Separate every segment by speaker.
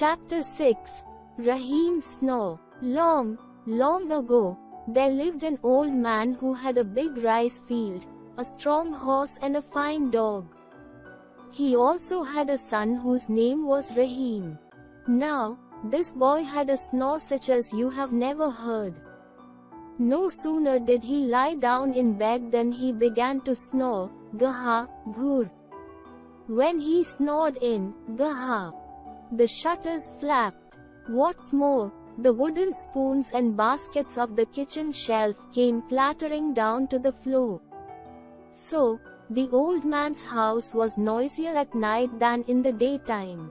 Speaker 1: Chapter 6. Rahim's Snore. Long, long ago, there lived an old man who had a big rice field, a strong horse and a fine dog. He also had a son whose name was Rahim. Now, this boy had a snore such as you have never heard. No sooner did he lie down in bed than he began to snore, gaha, ghur. When he snored in, gaha, the shutters flapped. What's more, the wooden spoons and baskets of the kitchen shelf came clattering down to the floor. So, the old man's house was noisier at night than in the daytime.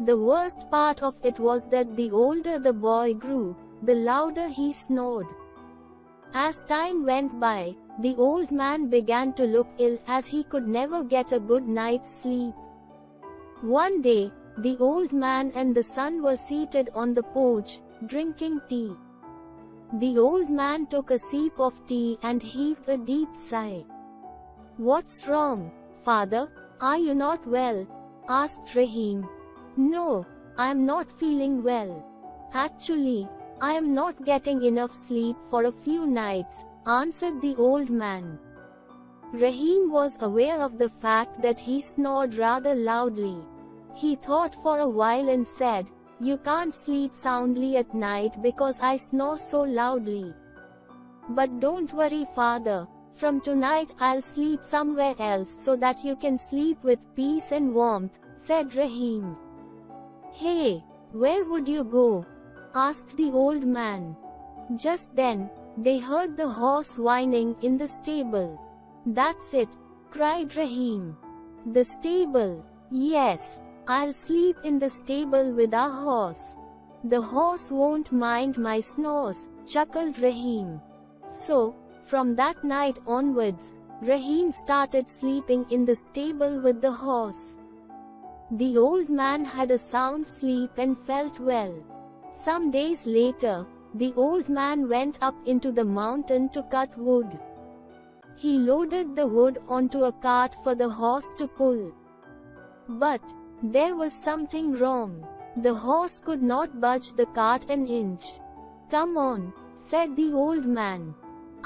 Speaker 1: The worst part of it was that the older the boy grew, the louder he snored. As time went by, the old man began to look ill as he could never get a good night's sleep. One day, the old man and the son were seated on the porch, drinking tea. The old man took a sip of tea and heaved a deep sigh. "What's wrong, father? Are you not well?" asked Rahim. "No, I am not feeling well. Actually, I am not getting enough sleep for a few nights," answered the old man. Rahim was aware of the fact that he snored rather loudly. He thought for a while and said, "You can't sleep soundly at night because I snore so loudly. But don't worry, father. From tonight I'll sleep somewhere else so that you can sleep with peace and warmth," said Rahim. "Hey, where would you go?" asked the old man. Just then, they heard the horse whining in the stable. "That's it," cried Rahim. "The stable? Yes. I'll sleep in the stable with our horse. The horse won't mind my snores," chuckled Rahim. So, from that night onwards, Rahim started sleeping in the stable with the horse. The old man had a sound sleep and felt well. Some days later, the old man went up into the mountain to cut wood. He loaded the wood onto a cart for the horse to pull. But there was something wrong. The horse could not budge the cart an inch. "Come on," said the old man.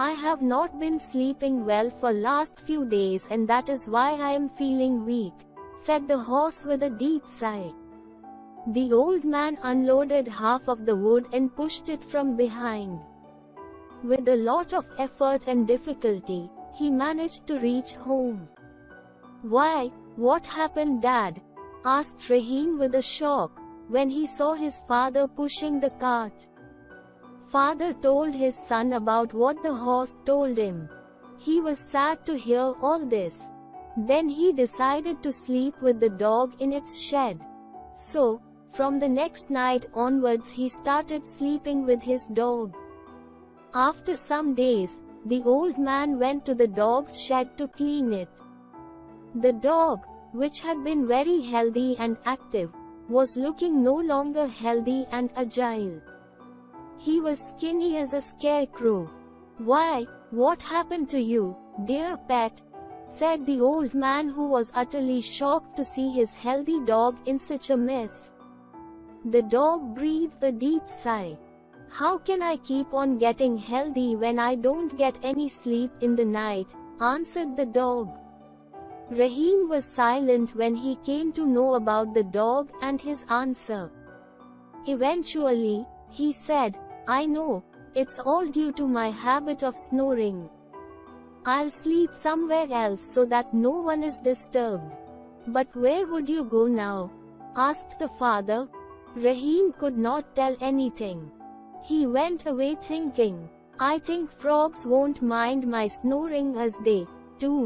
Speaker 1: "I have not been sleeping well for last few days and that is why I am feeling weak," said the horse with a deep sigh. The old man unloaded half of the wood and pushed it from behind. With a lot of effort and difficulty, he managed to reach home. "Why, what happened, Dad?" asked Rahim with a shock, when he saw his father pushing the cart. Father told his son about what the horse told him. He was sad to hear all this. Then he decided to sleep with the dog in its shed. So, from the next night onwards he started sleeping with his dog. After some days, the old man went to the dog's shed to clean it. The dog, which had been very healthy and active, was looking no longer healthy and agile. He was skinny as a scarecrow. "Why, what happened to you, dear pet?" said the old man, who was utterly shocked to see his healthy dog in such a mess. The dog breathed a deep sigh. "How can I keep on getting healthy when I don't get any sleep in the night?" answered the dog. Rahim was silent when he came to know about the dog and his answer. Eventually, he said, "I know, it's all due to my habit of snoring. I'll sleep somewhere else so that no one is disturbed." "But where would you go now?" asked the father. Rahim could not tell anything. He went away thinking, "I think frogs won't mind my snoring as they, too,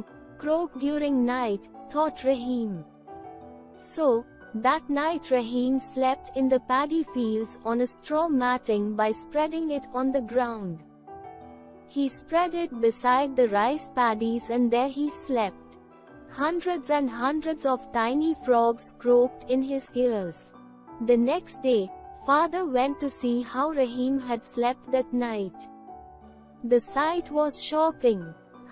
Speaker 1: croak during night," thought Rahim. So, that night Rahim slept in the paddy fields on a straw matting by spreading it on the ground. He spread it beside the rice paddies and there he slept. Hundreds and hundreds of tiny frogs croaked in his ears. The next day, father went to see how Rahim had slept that night. The sight was shocking.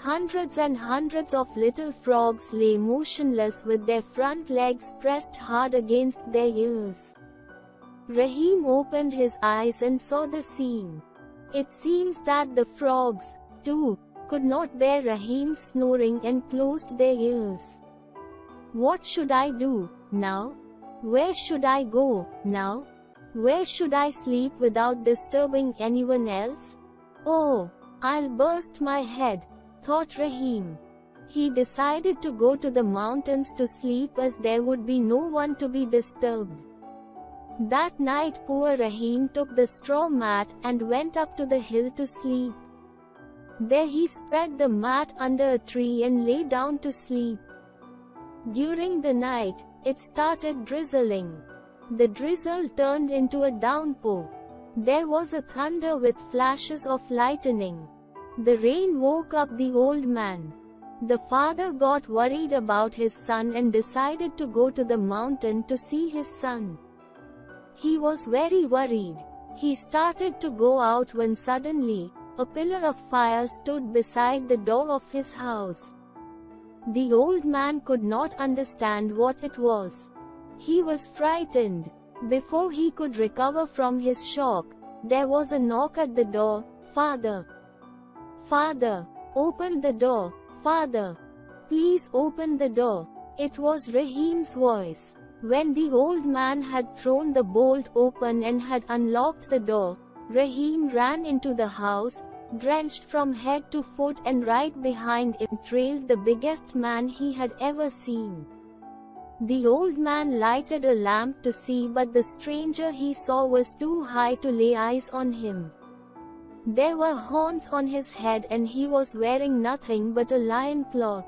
Speaker 1: Hundreds and hundreds of little frogs lay motionless with their front legs pressed hard against their ears. Rahim opened his eyes and saw the scene. It seems that the frogs, too, could not bear Rahim's snoring and closed their ears. What should I do now? Where should I go now? Where should I sleep without disturbing anyone else? Oh, I'll burst my head, thought Rahim. He decided to go to the mountains to sleep as there would be no one to be disturbed. That night poor Rahim took the straw mat and went up to the hill to sleep. There he spread the mat under a tree and lay down to sleep. During the night, it started drizzling. The drizzle turned into a downpour. There was a thunder with flashes of lightning. The rain woke up the old man. The father got worried about his son and decided to go to the mountain to see his son. He was very worried. He started to go out when suddenly, a pillar of fire stood beside the door of his house. The old man could not understand what it was. He was frightened. Before he could recover from his shock, there was a knock at the door. Father! Father! Open the door! Father! Please open the door! It was Rahim's voice. When the old man had thrown the bolt open and had unlocked the door, Rahim ran into the house, drenched from head to foot, and right behind him trailed the biggest man he had ever seen. The old man lighted a lamp to see, but the stranger he saw was too high to lay eyes on him. There were horns on his head and he was wearing nothing but a lion cloth.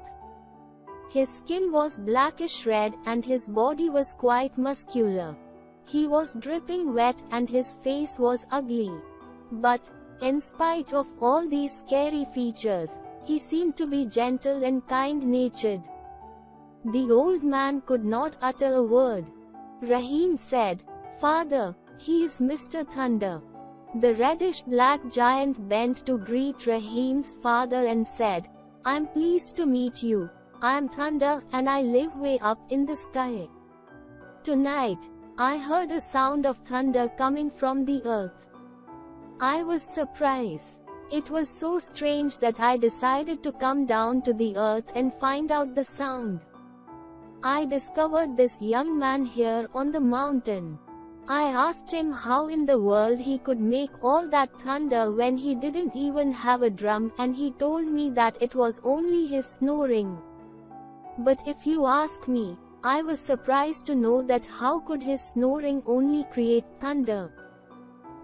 Speaker 1: His skin was blackish red and his body was quite muscular. He was dripping wet and his face was ugly. But, in spite of all these scary features, he seemed to be gentle and kind-natured. The old man could not utter a word. Rahim said, Father, he is Mr. Thunder. The reddish-black giant bent to greet Rahim's father and said, I am pleased to meet you. I am Thunder and I live way up in the sky. Tonight, I heard a sound of thunder coming from the earth. I was surprised. It was so strange that I decided to come down to the earth and find out the sound. I discovered this young man here on the mountain. I asked him how in the world he could make all that thunder when he didn't even have a drum, and he told me that it was only his snoring. But if you ask me, I was surprised to know that how could his snoring only create thunder.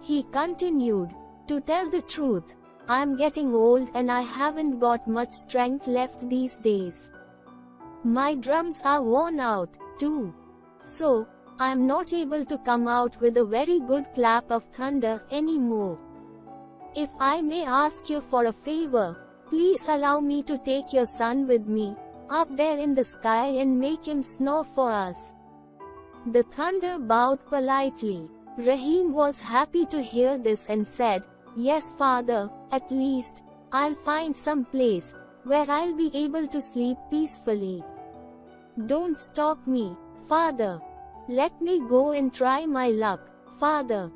Speaker 1: He continued, To tell the truth, I am getting old and I haven't got much strength left these days. My drums are worn out, too. So, I am not able to come out with a very good clap of thunder anymore. If I may ask you for a favor, please allow me to take your son with me, up there in the sky, and make him snore for us. The thunder bowed politely. Rahim was happy to hear this and said, Yes, Father, at least, I'll find some place where I'll be able to sleep peacefully. Don't stop me, Father. Let me go and try my luck, Father.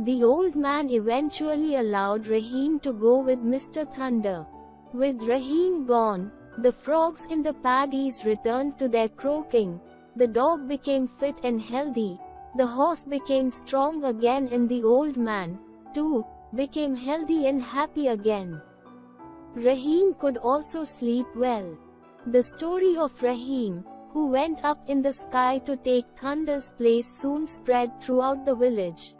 Speaker 1: The old man eventually allowed Rahim to go with Mr. Thunder. With Rahim gone, the frogs in the paddies returned to their croaking, the dog became fit and healthy, the horse became strong again, and the old man, too, became healthy and happy again. Rahim could also sleep well. The story of Rahim, who went up in the sky to take Thunder's place, soon spread throughout the village.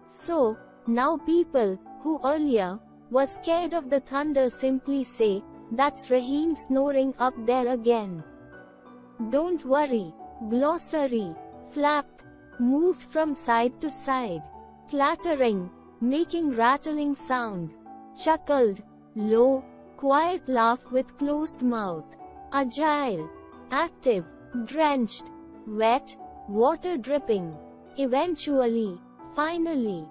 Speaker 1: So, now people, who earlier were scared of the thunder, simply say, That's Rahim snoring up there again. Don't worry. Glossary. Flapped, moved from side to side. Clattering, making rattling sound. Chuckled, low, quiet laugh with closed mouth. Agile, active, drenched, wet, water dripping. Eventually, finally.